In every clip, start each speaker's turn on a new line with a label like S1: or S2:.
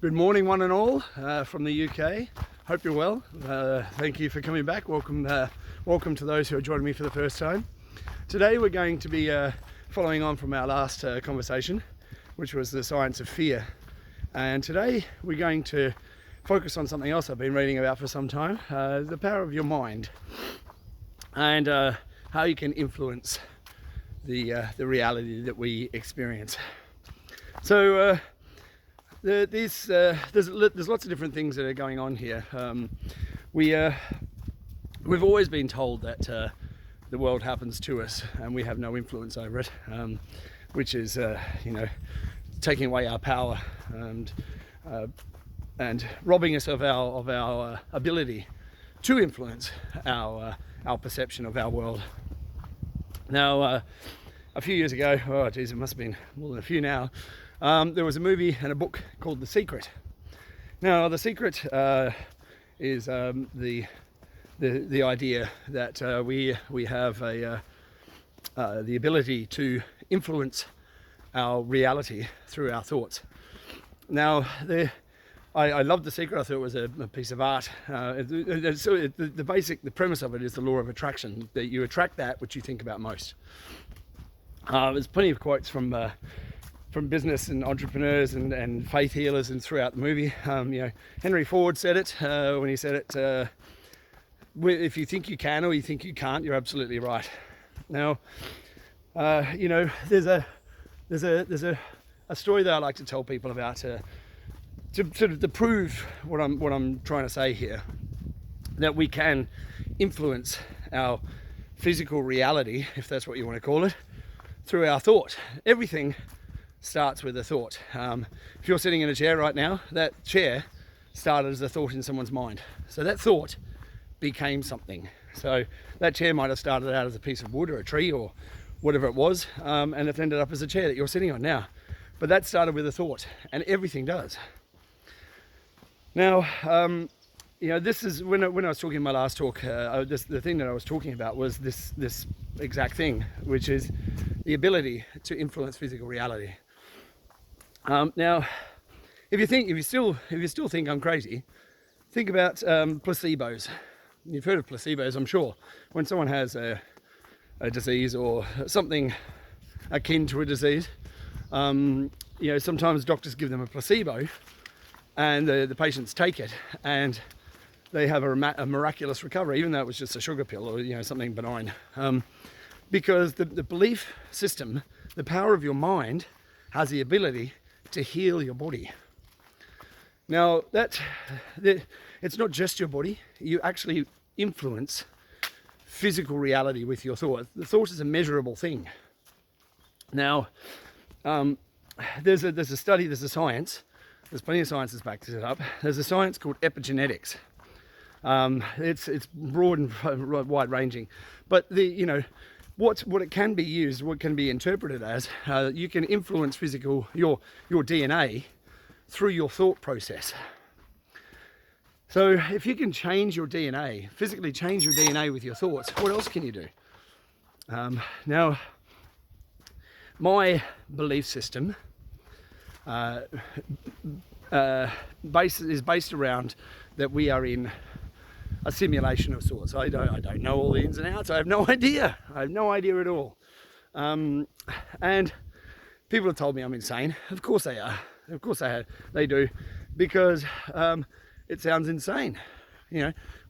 S1: Good morning, one and all, from the UK. Hope you're well. Thank you for coming back. Welcome to those who are joining me for the first time. Today we're going to be following on from our last conversation, which was the science of fear. And today we're going to focus on something else I've been reading about for some time, the power of your mind, and how you can influence the reality that we experience. So there's lots of different things that are going on here. We've always been told that the world happens to us and we have no influence over it, which is taking away our power and robbing us of our ability to influence our perception of our world. Now, a few years ago, it must have been more than a few now, there was a movie and a book called The Secret. Now, The Secret is the idea that we have the ability to influence our reality through our thoughts. Now, I loved The Secret. I thought it was a piece of art. The premise of it is the law of attraction, that you attract that which you think about most. There's plenty of quotes from business and entrepreneurs and faith healers and throughout the movie. Henry Ford said it when he said it, if you think you can or you think you can't, you're absolutely right. Now, there's a story that I like to tell people about to prove what I'm trying to say here, that we can influence our physical reality, if that's what you want to call it, through our thought. Everything starts with a thought. If you're sitting in a chair right now, that chair started as a thought in someone's mind. So that thought became something. So that chair might have started out as a piece of wood or a tree or whatever it was, and it ended up as a chair that you're sitting on now. But that started with a thought, and everything does. Now, this is when I was talking in my last talk. The thing that I was talking about was this exact thing, which is the ability to influence physical reality. Now, if you still think I'm crazy, think about placebos. You've heard of placebos, I'm sure. When someone has a disease or something akin to a disease, sometimes doctors give them a placebo, and the patients take it, and they have a miraculous recovery, even though it was just a sugar pill or something benign, because the belief system, the power of your mind, has the ability to heal your body. Now, it's not just your body. You actually influence physical reality with your thought. The thought is a measurable thing. Now, there's a study, there's a science. There's plenty of science that's backed it up. There's a science called epigenetics. It's broad and wide ranging, but what it can be used, what can be interpreted as, you can influence your DNA through your thought process. So if you can change your DNA, physically change your DNA with your thoughts, what else can you do? Now, my belief system is based around that we are in a simulation of sorts. I don't know all the ins and outs. I have no idea. I have no idea at all. And people have told me I'm insane. Of course they are. Of course they do, because it sounds insane.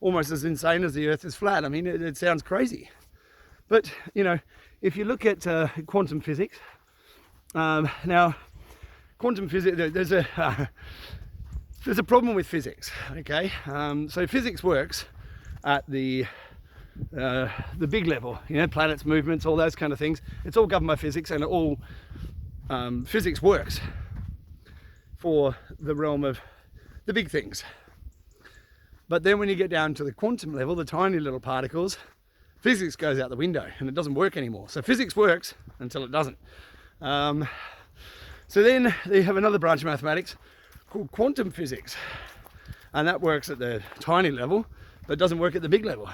S1: Almost as insane as the Earth is flat. I mean, it sounds crazy. But if you look at quantum physics, now quantum physics, there's a problem with physics, okay? So physics works at the big level, planets, movements, all those kind of things. It's all governed by physics, and all physics works for the realm of the big things. But then when you get down to the quantum level, the tiny little particles, physics goes out the window and it doesn't work anymore. So physics works until it doesn't. So then they have another branch of mathematics called quantum physics, and that works at the tiny level but doesn't work at the big level.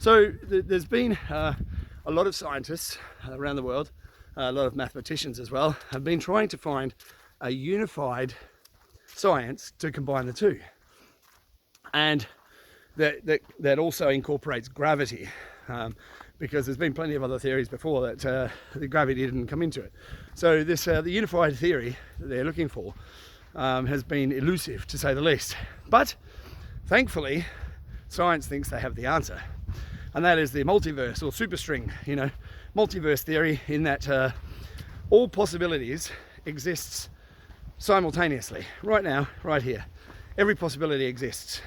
S1: So there's been a lot of scientists around the world, a lot of mathematicians as well, have been trying to find a unified science to combine the two. And that also incorporates gravity, because there's been plenty of other theories before that the gravity didn't come into it. So this the unified theory that they're looking for has been elusive, to say the least. But thankfully, science thinks they have the answer, and that is the multiverse or superstring, multiverse theory, in that all possibilities exists simultaneously, right now, right here. Every possibility exists.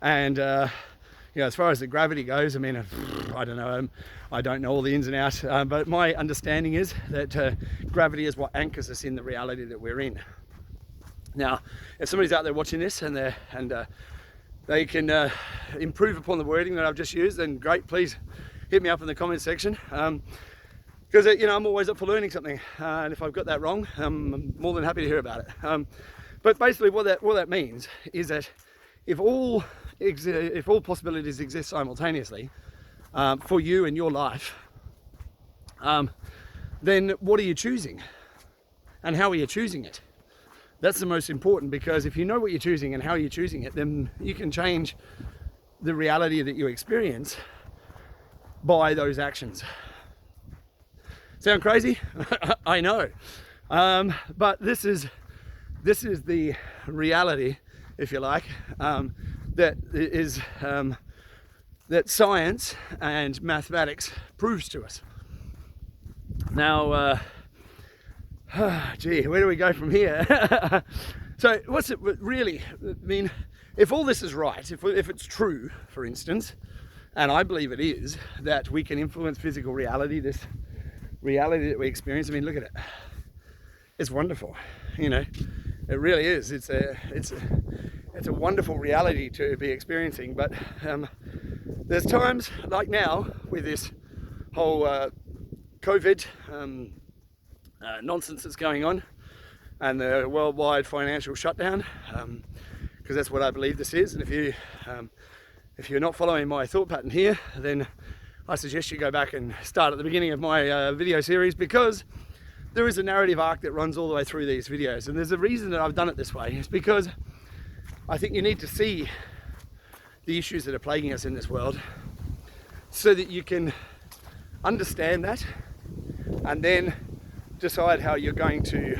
S1: And as far as the gravity goes, I mean, I don't know. I don't know all the ins and outs, but my understanding is that gravity is what anchors us in the reality that we're in. Now, if somebody's out there watching this and they can improve upon the wording that I've just used, then great. Please hit me up in the comment section, because I'm always up for learning something, and if I've got that wrong, I'm more than happy to hear about it. But basically, what that means is that if all possibilities exist simultaneously for you and your life, then what are you choosing, and how are you choosing it? That's the most important, because if you know what you're choosing and how you're choosing it, then you can change the reality that you experience by those actions. Sound crazy? I know, but this is the reality, if you like, that science and mathematics proves to us. Now, gee, where do we go from here? So what's it really, I mean, if all this is right, if it's true, for instance, and I believe it is, that we can influence physical reality, this reality that we experience, I mean, look at it. It's wonderful, it really is. It's a wonderful reality to be experiencing. But there's times like now with this whole COVID nonsense that's going on, and the worldwide financial shutdown, because that's what I believe this is. And if you're not following my thought pattern here, then I suggest you go back and start at the beginning of my video series, because there is a narrative arc that runs all the way through these videos, and there's a reason that I've done it this way. It's because I think you need to see the issues that are plaguing us in this world, so that you can understand that and then decide how you're going to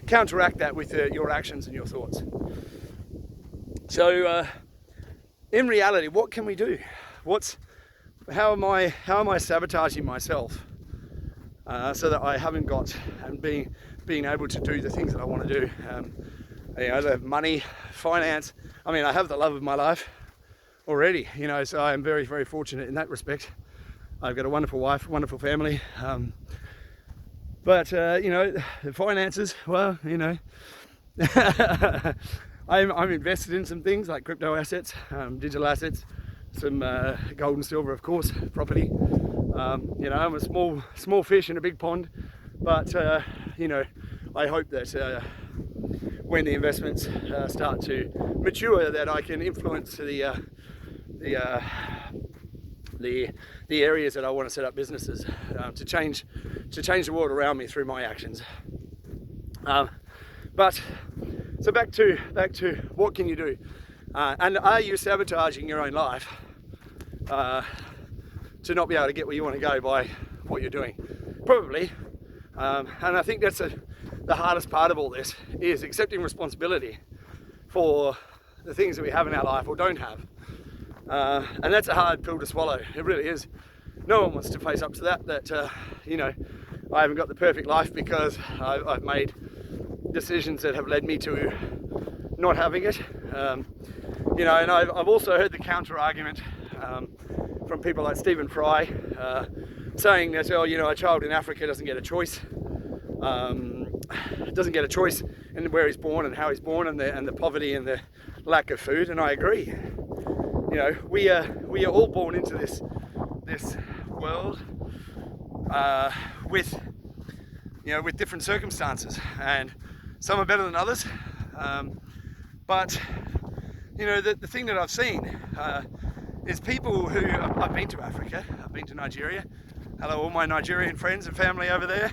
S1: counteract that with your actions and your thoughts. So in reality, what can we do? How am I sabotaging myself so that I haven't got and being able to do the things that I want to do? The money, finance. I mean, I have the love of my life already, so I am very, very fortunate in that respect. I've got a wonderful wife, wonderful family. But the finances, well, I'm invested in some things like crypto assets, digital assets, some gold and silver, of course, property. I'm a small fish in a big pond, but I hope that when the investments start to mature, that I can influence the areas that I want to set up businesses to change the world around me through my actions. But so back to what can you do, and are you sabotaging your own life to not be able to get where you want to go by what you're doing? Probably. And I think that's the hardest part of all this, is accepting responsibility for the things that we have in our life or don't have. And that's a hard pill to swallow. It really is. No one wants to face up to that I haven't got the perfect life because I've made decisions that have led me to not having it. And I've also heard the counter argument from people like Stephen Fry, saying that, a child in Africa doesn't get a choice. Doesn't get a choice in where he's born and how he's born, and the poverty and the lack of food. And I agree. We are all born into this world with different circumstances, and some are better than others. But the thing that I've seen is people who I've been to Africa, I've been to Nigeria. Hello, all my Nigerian friends and family over there.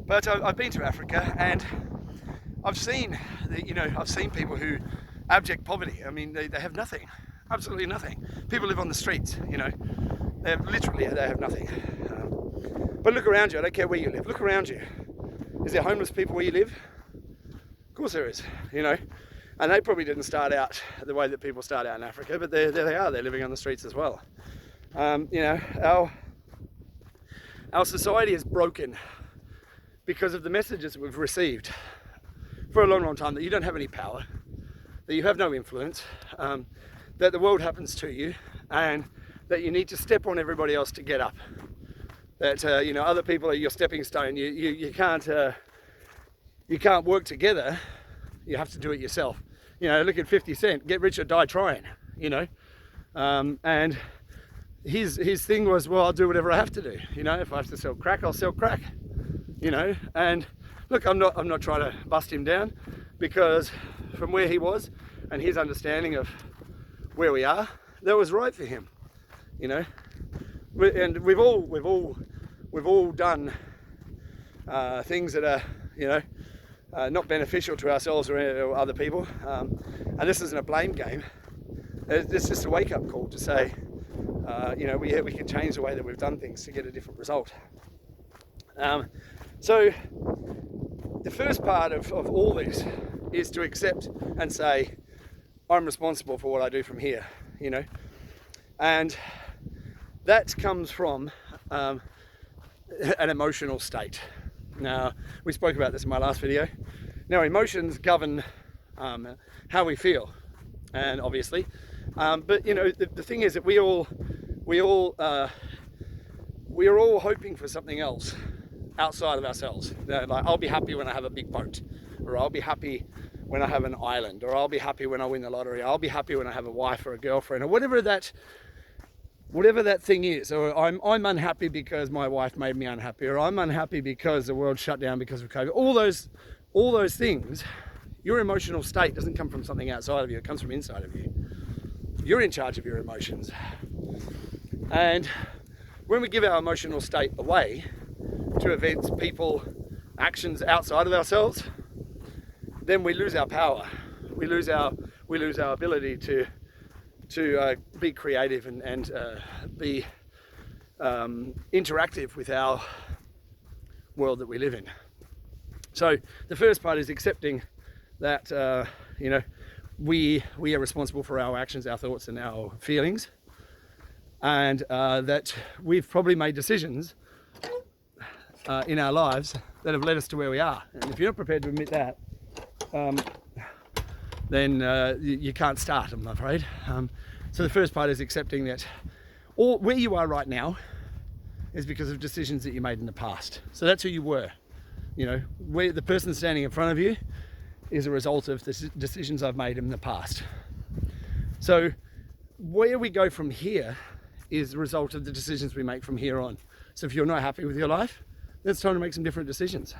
S1: But I've been to Africa, and I've seen, I've seen people who abject poverty. I mean, they have nothing, absolutely nothing. People live on the streets, they have nothing. But look around you. I don't care where you live. Look around you. Is there homeless people where you live? Of course there is, And they probably didn't start out the way that people start out in Africa, but there they are. They're living on the streets as well. Our society is broken because of the messages that we've received for a long, long time, that you don't have any power, that you have no influence, that the world happens to you, and that you need to step on everybody else to get up. That other people are your stepping stone. You can't work together. You have to do it yourself. Look at 50 Cent, get rich or die trying. And his thing was, well, I'll do whatever I have to do. If I have to sell crack, I'll sell crack. And look, I'm not trying to bust him down, because from where he was and his understanding of where we are, that was right for him. And we've all done things that are not beneficial to ourselves or other people, and this isn't a blame game. It's just a wake-up call to say, we can change the way that we've done things to get a different result. So the first part of all this is to accept and say, I'm responsible for what I do from here, and that comes from an emotional state. Now, we spoke about this in my last video. Now, emotions govern how we feel, and obviously, but the thing is that we are all hoping for something else outside of ourselves. Like, I'll be happy when I have a big boat, or I'll be happy when I have an island, or I'll be happy when I win the lottery, I'll be happy when I have a wife or a girlfriend, or whatever that thing is. Or I'm unhappy because my wife made me unhappy, or I'm unhappy because the world shut down because of COVID. All those things, your emotional state doesn't come from something outside of you, it comes from inside of you. You're in charge of your emotions. And when we give our emotional state away to events, people, actions outside of ourselves, then we lose our power. We lose our ability to be creative and be interactive with our world that we live in. So the first part is accepting that we are responsible for our actions, our thoughts, and our feelings, and that we've probably made decisions in our lives that have led us to where we are. And if you're not prepared to admit that, then you can't start, I'm afraid. So the first part is accepting that where you are right now is because of decisions that you made in the past. So that's who you were. Where the person standing in front of you is a result of the decisions I've made in the past. So where we go from here is the result of the decisions we make from here on. So if you're not happy with your life, then it's time to make some different decisions.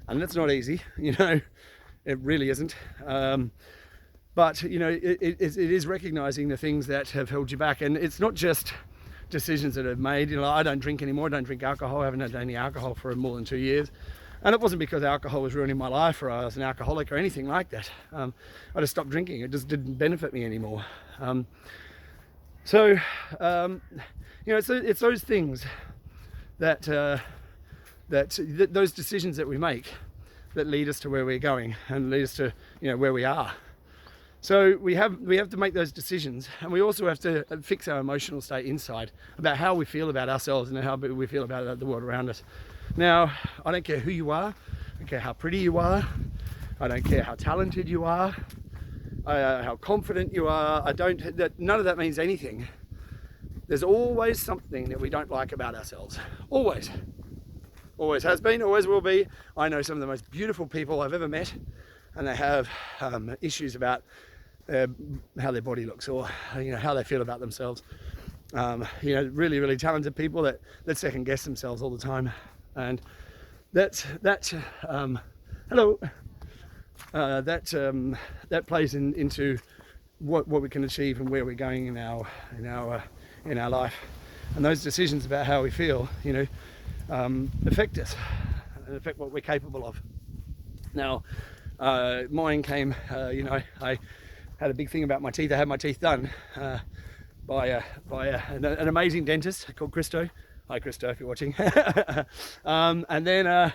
S1: And that's not easy, it really isn't. But it is recognizing the things that have held you back. And it's not just decisions that I've made. I don't drink anymore, I don't drink alcohol, I haven't had any alcohol for more than 2 years. And it wasn't because alcohol was ruining my life or I was an alcoholic or anything like that. I just stopped drinking. It just didn't benefit me anymore. So it's those things that those decisions that we make that lead us to where we're going and lead us to where we are. So we have to make those decisions, and we also have to fix our emotional state inside about how we feel about ourselves and how we feel about the world around us. Now, I don't care who you are, I don't care how pretty you are, I don't care how talented you are, how confident you are. None of that means anything. There's always something that we don't like about ourselves. Always. Always has been, always will be. I know some of the most beautiful people I've ever met, and they have issues about how their body looks, or how they feel about themselves. Really, really talented people that second guess themselves all the time, and that plays into what we can achieve and where we're going in our life. And those decisions about how we feel, affect us. and affect what we're capable of. Now, mine came, I had a big thing about my teeth. I had my teeth done by an amazing dentist called Christo. Hi Christo, if you're watching. And then,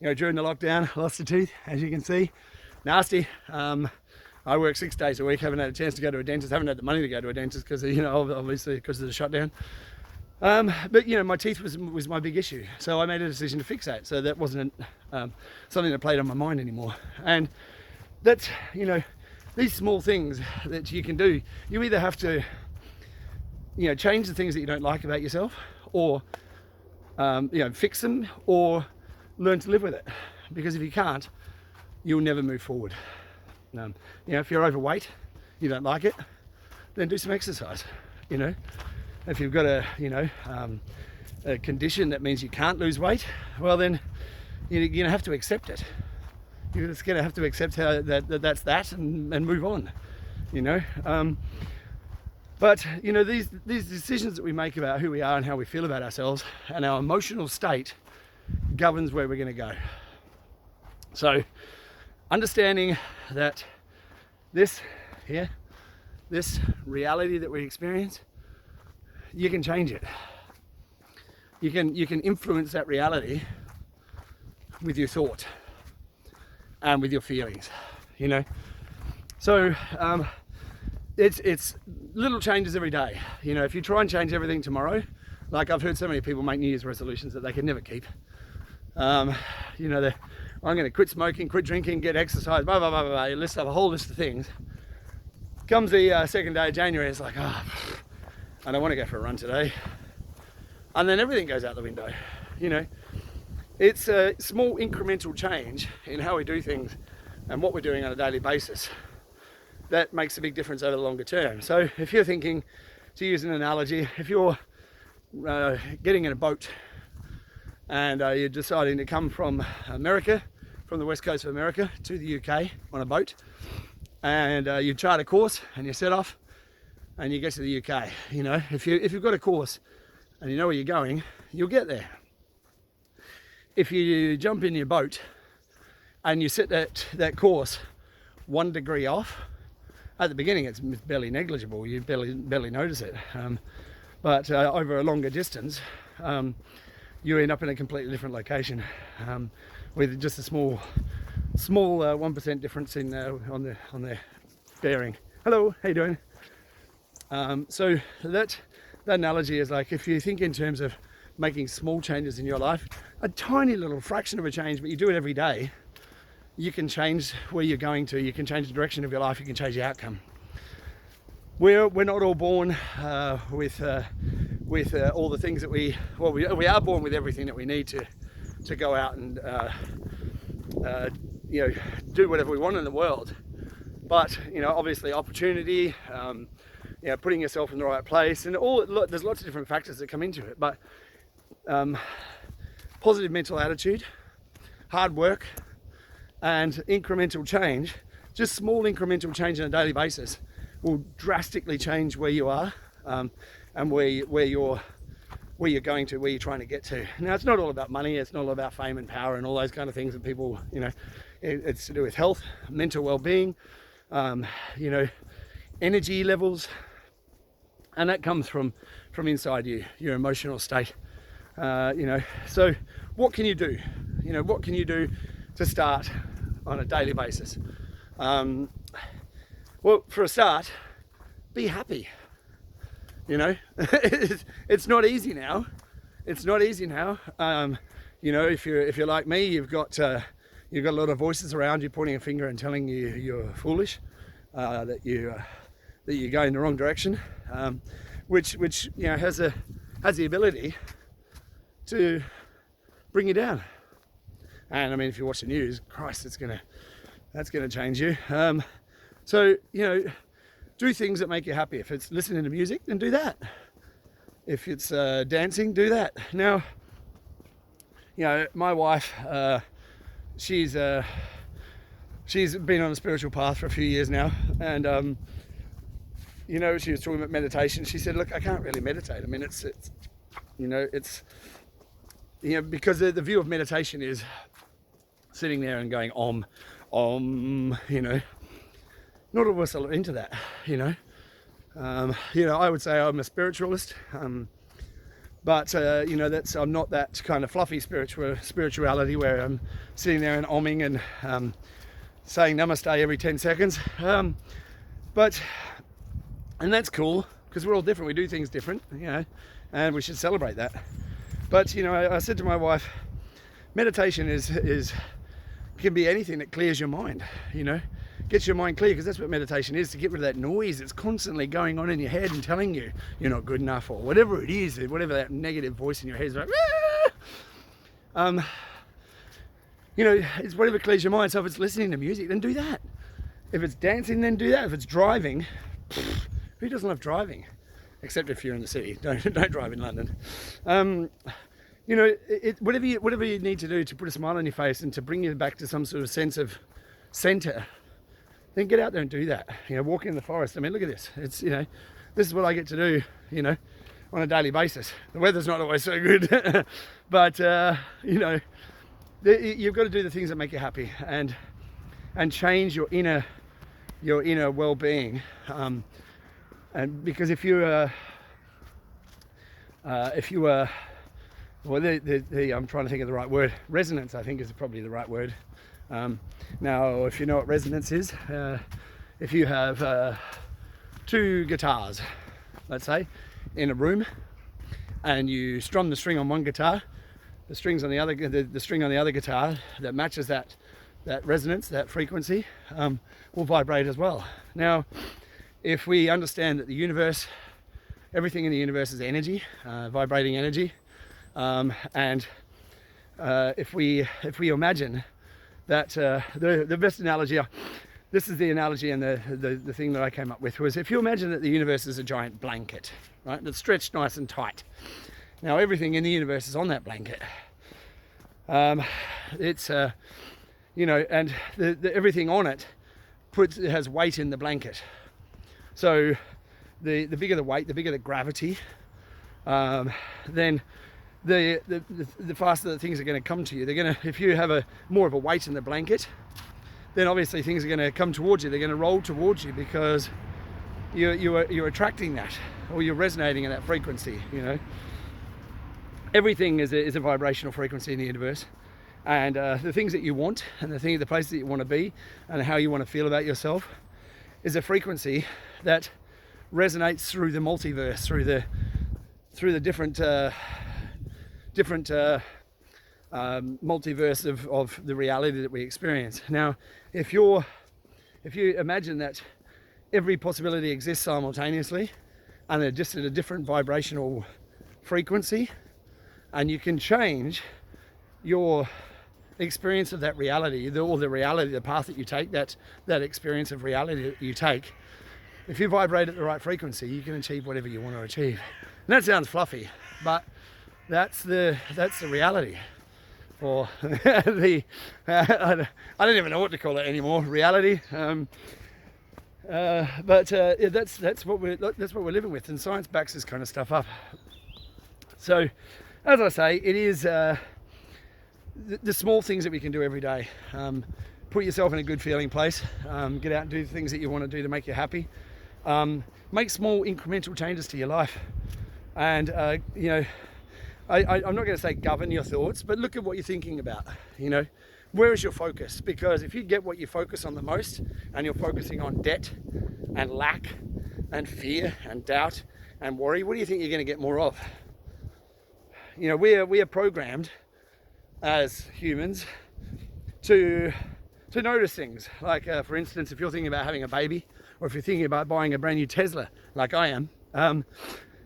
S1: during the lockdown, I lost a tooth, as you can see. Nasty. I work 6 days a week, haven't had a chance to go to a dentist, haven't had the money to go to a dentist because, obviously because of the shutdown. But my teeth was my big issue, so I made a decision to fix that. So that wasn't something that played on my mind anymore. And that's these small things that you can do. You either have to change the things that you don't like about yourself, or fix them, or learn to live with it. Because if you can't, you'll never move forward. If you're overweight, you don't like it, then do some exercise. If you've got a condition that means you can't lose weight, well then you're going to have to accept it. You're just going to have to accept that's that and move on. But these decisions that we make about who we are and how we feel about ourselves and our emotional state governs where we're going to go. So understanding that this reality that we experience, you can change it. You can influence that reality with your thought and with your feelings. So it's little changes every day. If you try and change everything tomorrow, like I've heard so many people make New Year's resolutions that they can never keep. I'm going to quit smoking, quit drinking, get exercise, blah blah blah blah. You list up a whole list of things. Comes the second day of January, it's like, I don't want to go for a run today, and then everything goes out the window. It's a small incremental change in how we do things and what we're doing on a daily basis that makes a big difference over the longer term. So if you're thinking, to use an analogy, if you're getting in a boat and you're deciding to come from America, from the west coast of America to the UK on a boat, and you chart a course and you set off and you get to the UK, if you've got a course and you know where you're going, you'll get there. If you jump in your boat and you set that course 1 degree off, at the beginning it's barely negligible, you barely notice it, but over a longer distance you end up in a completely different location with just a small 1% difference in on the bearing. Hello, how you doing? So that analogy is like, if you think in terms of making small changes in your life, a tiny little fraction of a change, but you do it every day, you can change where you're going to, you can change the direction of your life, you can change the outcome. We're not all born with all the things that we are born with everything that we need to go out and do whatever we want in the world. But obviously opportunity, putting yourself in the right place, and there's lots of different factors that come into it. But positive mental attitude, hard work, and incremental change, just small incremental change on a daily basis, will drastically change where you are and where you're going to, where you're trying to get to. Now, it's not all about money, it's not all about fame and power and all those kind of things that people, it's to do with health, mental well-being, energy levels, and that comes from inside you, your emotional state. So what can you do? What can you do to start on a daily basis? Well, for a start, be happy. It's not easy now. It's not easy now. If you're like me, you've got a lot of voices around you pointing a finger and telling you you're foolish, that you're going the wrong direction, which has the ability to bring you down. And I mean, if you watch the news, Christ, that's gonna change you. So do things that make you happy. If it's listening to music, then do that. If it's dancing, do that. Now, my wife, she's been on a spiritual path for a few years now, and she was talking about meditation. She said, "Look, I can't really meditate. I mean, it's because the view of meditation is sitting there and going you know. Not all of us are into that, you know. I would say I'm a spiritualist, but you know, I'm not that kind of fluffy spirituality where I'm sitting there and omming and saying namaste every 10 seconds. And that's cool because we're all different. We do things different, you know, and we should celebrate that. But you know, I said to my wife, meditation can be anything that clears your mind, you know. Gets your mind clear, because that's what meditation is, to get rid of that noise that's constantly going on in your head and telling you you're not good enough, or whatever it is, whatever that negative voice in your head is like, you know, it's whatever clears your mind. So if it's listening to music, then do that. If it's dancing, then do that. If it's driving, who doesn't love driving? Except if you're in the city. Don't drive in London. You know, whatever you need to do to put a smile on your face and to bring you back to some sort of sense of center, then get out there and do that. You know, walk in the forest. I mean, look at this. It's, you know, this is what I get to do, you know, on a daily basis. The weather's not always so good, but you know, you've got to do the things that make you happy and change your inner well-being. And because if you were, well, I'm trying to think of the right word. Resonance, I think, is probably the right word. Now, if you know what resonance is, if you have 2 guitars, let's say, in a room, and you strum the string on one guitar, the string on the other guitar that matches that resonance, that frequency, will vibrate as well. Now, if we understand that the universe, everything in the universe is energy, vibrating energy, and if we imagine that the best analogy, this is the analogy, and the thing that I came up with was, if you imagine that the universe is a giant blanket, right, that's stretched nice and tight. Now everything in the universe is on that blanket. It's you know, and everything on it has weight in the blanket. So the bigger the weight, the bigger the gravity, then the faster that things are going to come to you. They're going to, if you have more of a weight in the blanket, then obviously things are going to come towards you. They're going to roll towards you because you're attracting that, or you're resonating in that frequency. You know, everything is a vibrational frequency in the universe, and the things that you want, and the places that you want to be, and how you want to feel about yourself, is a frequency that resonates through the multiverse, through the different multiverse of the reality that we experience. Now, if you imagine that every possibility exists simultaneously, and they're just at a different vibrational frequency, and you can change your experience of that reality, the path that you take, that experience of reality that you take. If you vibrate at the right frequency, you can achieve whatever you want to achieve. And that sounds fluffy, but that's the reality, or I don't even know what to call it anymore. Reality, but that's what we're living with, and science backs this kind of stuff up. So, as I say, it is the small things that we can do every day. Put yourself in a good feeling place. Get out and do the things that you want to do to make you happy. Make small incremental changes to your life, and you know, I'm not going to say govern your thoughts, but look at what you're thinking about. You know, where is your focus? Because if you get what you focus on the most, and you're focusing on debt and lack and fear and doubt and worry, what do you think you're going to get more of? You know, we are programmed as humans to notice things. Like, for instance, if you're thinking about having a baby, or if you're thinking about buying a brand new Tesla, like I am,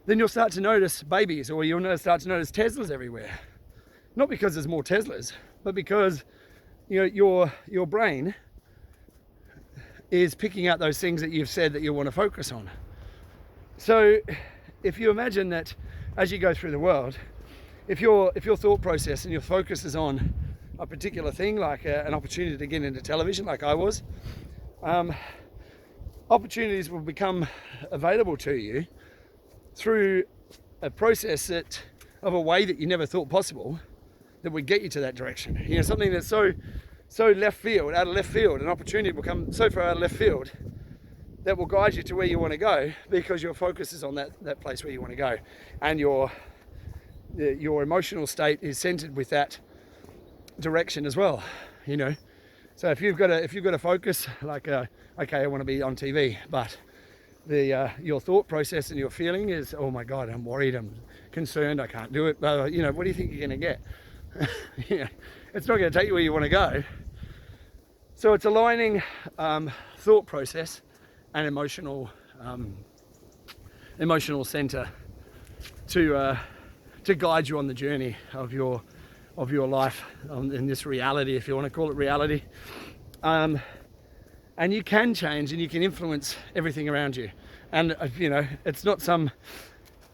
S1: then you'll start to notice babies, or you'll start to notice Teslas everywhere. Not because there's more Teslas, but because, you know, your brain is picking out those things that you've said that you want to focus on. So if you imagine that as you go through the world, if your thought process and your focus is on a particular thing, like an opportunity to get into television, like I was, opportunities will become available to you through a process of a way that you never thought possible, that would get you to that direction. You know, something that's so so left field, out of left field, an opportunity will come so far out of left field that will guide you to where you want to go, because your focus is on that place where you want to go, and your emotional state is centered with that direction as well, you know. So if you've got a focus like okay, I want to be on TV, but your thought process and your feeling is, oh my God, I'm worried, I'm concerned, I can't do it, you know, what do you think you're going to get? You know, it's not going to take you where you want to go. So it's aligning thought process and emotional center to guide you on the journey of your life, in this reality, if you want to call it reality. And you can change and you can influence everything around you. And you know, it's not some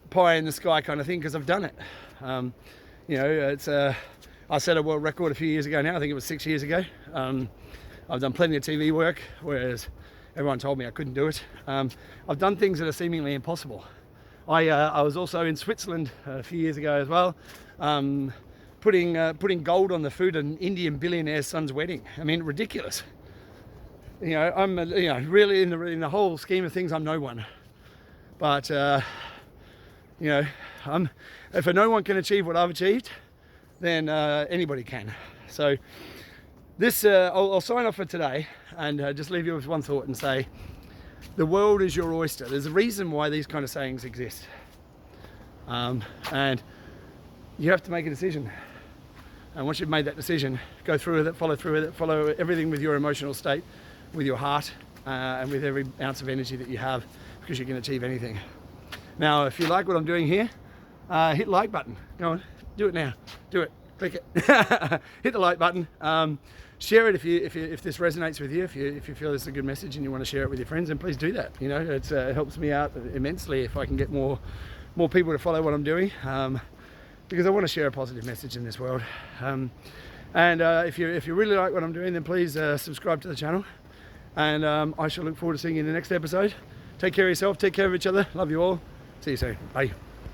S1: pie in the sky kind of thing, because I've done it. You know, it's I set a world record a few years ago now. I think it was 6 years ago. I've done plenty of TV work, whereas everyone told me I couldn't do it. I've done things that are seemingly impossible. I was also in Switzerland a few years ago as well, putting gold on the food at an Indian billionaire's son's wedding. I mean, ridiculous. You know, I'm you know, really in the whole scheme of things, I'm no one. But you know, if no one can achieve what I've achieved, then anybody can. So this, I'll sign off for today and just leave you with one thought and say, the world is your oyster. There's a reason why these kind of sayings exist. And you have to make a decision. And once you've made that decision, go through with it, follow everything with your emotional state, with your heart, and with every ounce of energy that you have, because you can achieve anything. Now, if you like what I'm doing here, hit the like button. Go on, do it now. Do it. Click it. Hit the like button. Share it if this resonates with you. If you feel this is a good message and you want to share it with your friends, then please do that. You know, it helps me out immensely if I can get more people to follow what I'm doing, because I want to share a positive message in this world. And if you really like what I'm doing, then please subscribe to the channel. And I shall look forward to seeing you in the next episode. Take care of yourself. Take care of each other. Love you all. See you soon. Bye.